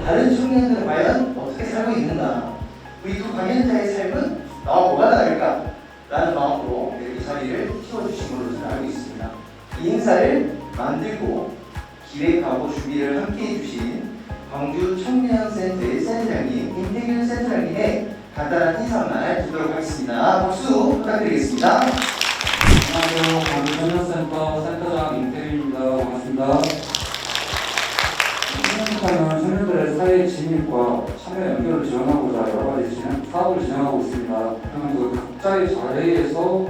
다른 청년들은 과연 어떻게 살고 있는가? 우리 두 강연자의 삶은 나와 뭐가 다를까? 라는 마음으로 이 자리를 키워주신 걸로 저는 알고 있습니다. 이 행사를 만들고 기획하고 준비를 함께 해주신 광주 청년센터의 센터장님, 임태균 센터장님의 간단한 인사말 듣도록 하겠습니다. 박수 부탁드리겠습니다. 안녕하세요. 광주 청년센터 센터장 임태균입니다. 반갑습니다. 청년센터는 청년들의 사회 진입과 참여 연결을 지원하고자 여러 가지 사업을 진행하고 있습니다. 그러면 그 각자의 자리에서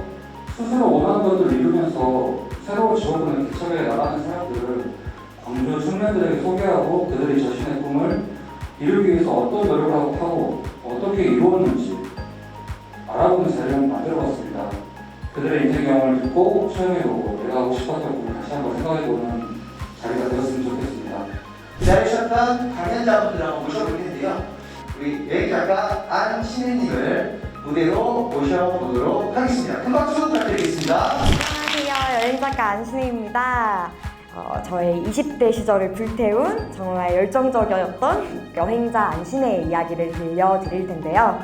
스스로 원하는 것들을 이루면서 새로운 직업군을 개척해 나가는 사람들을 광주 청년들에게 소개하고 그들이 자신의 꿈을 이루기 위해서 어떤 노력을 하고 어떻게 이루었는지 알아보는 자리를 만들어봤습니다. 그들의 인생 경험을 듣고 체험해보고 내가 하고 싶었던 꿈을 다시 한번 생각해보는 자리가 되었으면 좋겠습니다. 기다리셨던 강연자분들 한번 모셔볼 텐데요. 우리 여행 작가 안신혜님을 무대로 모셔보도록 하겠습니다. 큰 박수 부탁드리겠습니다. 안녕하세요. 여행작가 안신혜입니다. 저의 20대 시절을 불태운 정말 열정적이었던 여행자 안신혜의 이야기를 들려드릴 텐데요.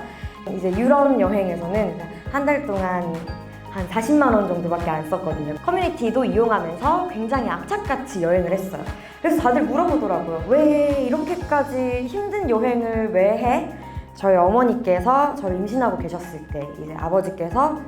이제 유럽 여행에서는 한 달 동안 한 40만 원 정도밖에 안 썼거든요. 커뮤니티도 이용하면서 굉장히 악착같이 여행을 했어요. 그래서 다들 물어보더라고요. 왜 이렇게까지 힘든 여행을 왜 해? 저희 어머니께서 저를 임신하고 계셨을 때 이제 아버지께서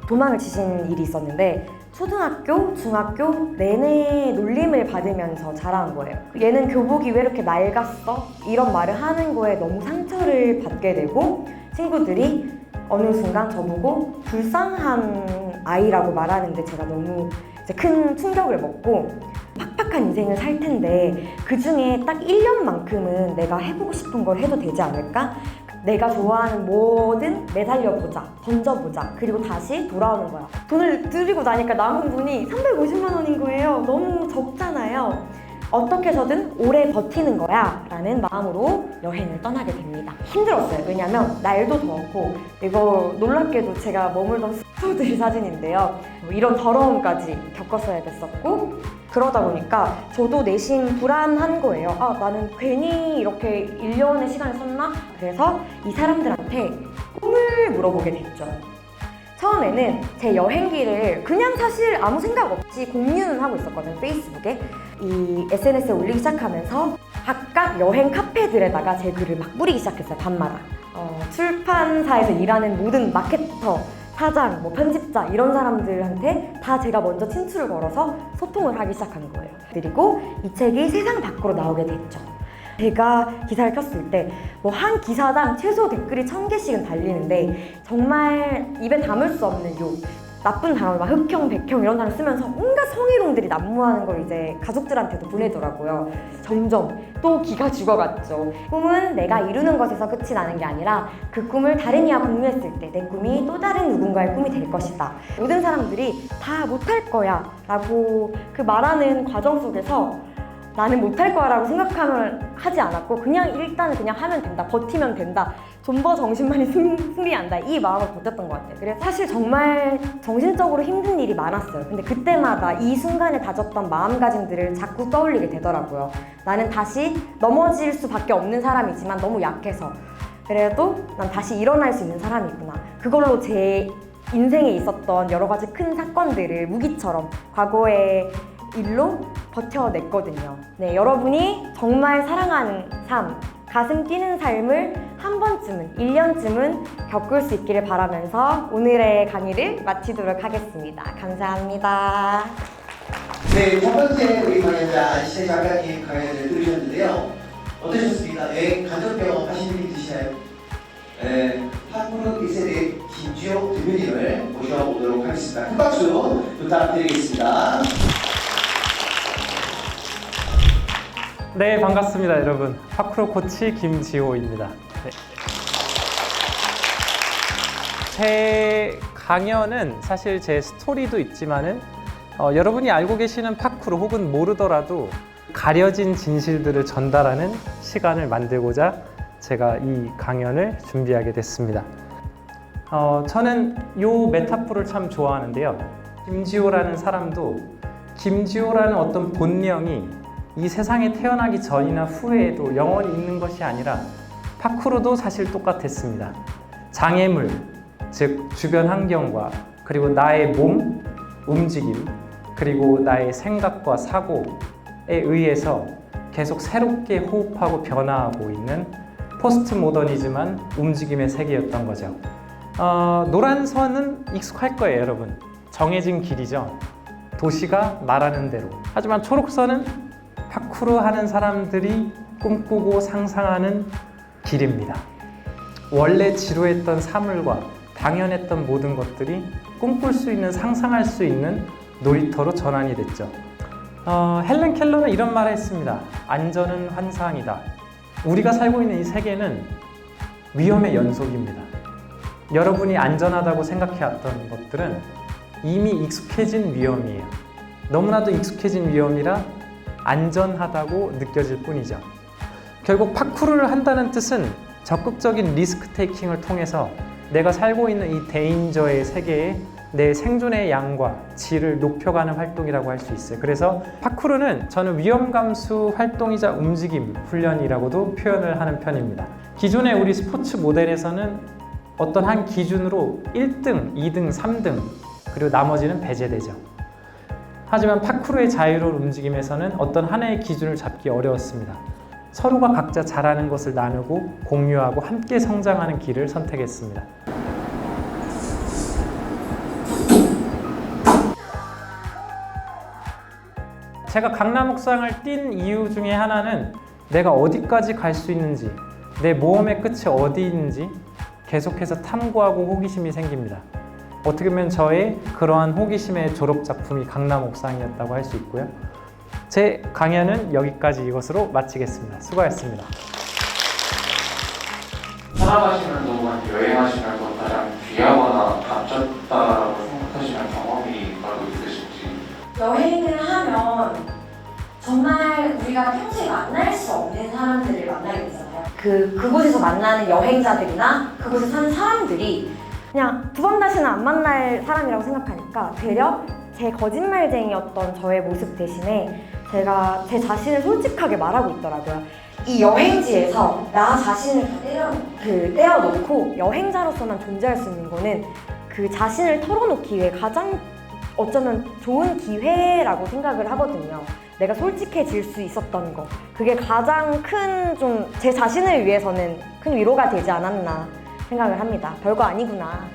도망을 치신 일이 있었는데 초등학교, 중학교 내내 놀림을 받으면서 자란 거예요. 얘는 교복이 왜 이렇게 낡았어? 이런 말을 하는 거에 너무 상처를 받게 되고 친구들이 어느 순간 저보고 불쌍한 아이라고 말하는데 제가 너무 이제 큰 충격을 먹고 팍팍한 인생을 살 텐데 그 중에 딱 1년만큼은 내가 해보고 싶은 걸 해도 되지 않을까? 내가 좋아하는 뭐든 매달려보자, 던져보자, 그리고 다시 돌아오는 거야. 돈을 들이고 나니까 남은 돈이 350만 원인 거예요. 너무 적잖아요. 어떻게 해서든 오래 버티는 거야 라는 마음으로 여행을 떠나게 됩니다. 힘들었어요. 왜냐면 날도 더웠고 이거 놀랍게도 제가 머물던 숙소들 사진인데요. 이런 더러움까지 겪었어야 됐었고 그러다 보니까 저도 내심 불안한 거예요. 나는 괜히 이렇게 1년의 시간을 썼나? 그래서 이 사람들한테 꿈을 물어보게 됐죠. 처음에는 제 여행기를 그냥 사실 아무 생각 없이 공유는 하고 있었거든요. 페이스북에. 이 SNS에 올리기 시작하면서 각각 여행 카페들에다가 제 글을 막 뿌리기 시작했어요. 밤마다. 출판사에서 일하는 모든 마케터, 사장, 편집자 이런 사람들한테 다 제가 먼저 친추를 걸어서 소통을 하기 시작한 거예요. 그리고 이 책이 세상 밖으로 나오게 됐죠. 제가 기사를 켰을 때 한 기사당 최소 댓글이 1000개씩은 달리는데 정말 입에 담을 수 없는 욕, 나쁜 단어, 막 흑형, 백형 이런 단어 쓰면서 온갖 성희롱들이 난무하는 걸 이제 가족들한테도 보내더라고요. 점점 또 기가 죽어갔죠. 꿈은 내가 이루는 것에서 끝이 나는 게 아니라 그 꿈을 다른 이와 공유했을 때 내 꿈이 또 다른 누군가의 꿈이 될 것이다. 모든 사람들이 다 못할 거야 라고 그 말하는 과정 속에서 나는 못할 거야 라고 생각하면 하지 않았고 그냥 일단은 그냥 하면 된다, 버티면 된다, 존버 정신만이 승리한다 이 마음을 버텼던 것 같아요. 그래서 사실 정말 정신적으로 힘든 일이 많았어요. 근데 그때마다 이 순간에 다졌던 마음가짐들을 자꾸 떠올리게 되더라고요. 나는 다시 넘어질 수밖에 없는 사람이지만 너무 약해서 그래도 난 다시 일어날 수 있는 사람이구나. 그걸로 제 인생에 있었던 여러 가지 큰 사건들을 무기처럼 과거의 일로 버텨냈거든요. 네, 여러분이 정말 사랑하는 삶, 가슴 뛰는 삶을 한 번쯤은, 1년쯤은 겪을 수 있기를 바라면서 오늘의 강의를 마치도록 하겠습니다. 감사합니다. 네, 첫 번째 우리 강연자 안신혜 작가님 강연을 들으셨는데요. 어떠셨습니까? 여행 간접 경험 하신 분이 계시나요? 네, 팝그룹 1세대 김지호 대표님을 모셔보도록 하겠습니다. 큰 박수 부탁드리겠습니다. 네, 반갑습니다, 여러분. 파크로 코치 김지호입니다. 네. 제 강연은 사실 제 스토리도 있지만은 여러분이 알고 계시는 파크로 혹은 모르더라도 가려진 진실들을 전달하는 시간을 만들고자 제가 이 강연을 준비하게 됐습니다. 저는 요 메타포를 참 좋아하는데요. 김지호라는 사람도 김지호라는 어떤 본명이 이 세상에 태어나기 전이나 후에도 영원히 있는 것이 아니라 파쿠르도 사실 똑같았습니다. 장애물, 즉 주변 환경과 그리고 나의 몸, 움직임, 그리고 나의 생각과 사고에 의해서 계속 새롭게 호흡하고 변화하고 있는 포스트 모더니즘한 움직임의 세계였던 거죠. 노란 선은 익숙할 거예요, 여러분. 정해진 길이죠. 도시가 말하는 대로. 하지만 초록선은 파쿠르 하는 사람들이 꿈꾸고 상상하는 길입니다. 원래 지루했던 사물과 당연했던 모든 것들이 꿈꿀 수 있는, 상상할 수 있는 놀이터로 전환이 됐죠. 헬렌 켈러는 이런 말을 했습니다. 안전은 환상이다. 우리가 살고 있는 이 세계는 위험의 연속입니다. 여러분이 안전하다고 생각해왔던 것들은 이미 익숙해진 위험이에요. 너무나도 익숙해진 위험이라 안전하다고 느껴질 뿐이죠. 결국 파쿠르를 한다는 뜻은 적극적인 리스크 테이킹을 통해서 내가 살고 있는 이 데인저의 세계에 내 생존의 양과 질을 높여가는 활동이라고 할 수 있어요. 그래서 파쿠르는 저는 위험 감수 활동이자 움직임 훈련이라고도 표현을 하는 편입니다. 기존의 우리 스포츠 모델에서는 어떤 한 기준으로 1등, 2등, 3등 그리고 나머지는 배제되죠. 하지만 파쿠르의 자유로운 움직임에서는 어떤 하나의 기준을 잡기 어려웠습니다. 서로가 각자 잘하는 것을 나누고 공유하고 함께 성장하는 길을 선택했습니다. 제가 강남 옥상을 뛴 이유 중에 하나는 내가 어디까지 갈 수 있는지, 내 모험의 끝이 어디 있는지 계속해서 탐구하고 호기심이 생깁니다. 어떻게 보면 저의 그러한 호기심의 졸업 작품이 강남 옥상이었다고 할 수 있고요. 제 강연은 여기까지 이것으로 마치겠습니다. 수고하셨습니다. 살아가시면서 여행하시면서 가장 귀하거나 값졌다라고 생각하시는 경험이 따로 있으신지? 여행을 하면 정말 우리가 평소에 만날 수 없는 사람들을 만나게 되잖아요. 그곳에서 만나는 여행자들이나 그곳에 사는 사람들이 그냥 두 번 다시는 안 만날 사람이라고 생각하니까 되려 제 거짓말쟁이였던 저의 모습 대신에 제가 제 자신을 솔직하게 말하고 있더라고요. 이 여행지에서 나 자신을 다 떼어놓고 여행자로서만 존재할 수 있는 거는 그 자신을 털어놓기 위해 가장 어쩌면 좋은 기회라고 생각을 하거든요. 내가 솔직해질 수 있었던 거. 그게 가장 큰 좀 제 자신을 위해서는 큰 위로가 되지 않았나 생각을 합니다. 별거 아니구나.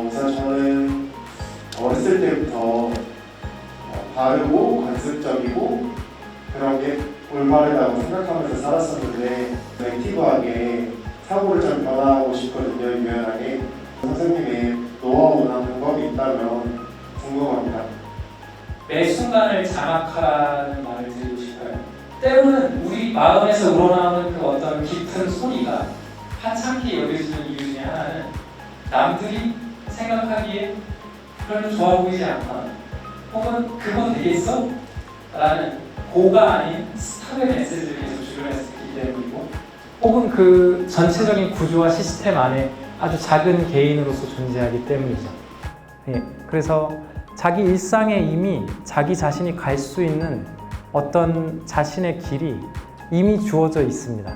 우선 저는 어렸을 때부터 바르고 관습적이고 그런 게 올바르다고 생각하면서 살았었는데 액티브하게 사고를 좀 변화하고 싶거든요. 유연하게. 선생님의 노하우나 방법이 있다면 궁금합니다. 매 순간을 장악하라는 말을 드리고 싶어요. 때로는 우리 마음에서 우러나오는 그 어떤 깊은 소리가 하찮게 여겨지는 이유 중에 하나는 남들이 생각하기에 별로 좋아 보이지 않거나 혹은 그거 되겠어? 라는 고가 아닌 스탑의 메시지를 계속 주변에서 듣기 때문이고 혹은 그 전체적인 구조와 시스템 안에 아주 작은 개인으로서 존재하기 때문이죠. 예, 그래서 자기 일상에 이미 자기 자신이 갈 수 있는 어떤 자신의 길이 이미 주어져 있습니다.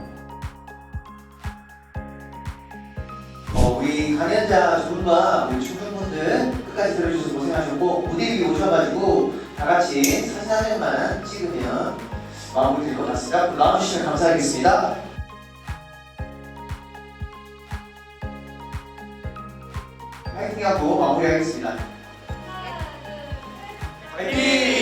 우리 강연자 두 분과 우리 주분분들 끝까지 들어주셔서 고생하셨고 무대 위에 오셔가지고 다 같이 사진 한 장만 찍으면 마무리 될 것 같습니다. 나와주시면 감사하겠습니다. 파이팅하고 마무리하겠습니다. 파이팅!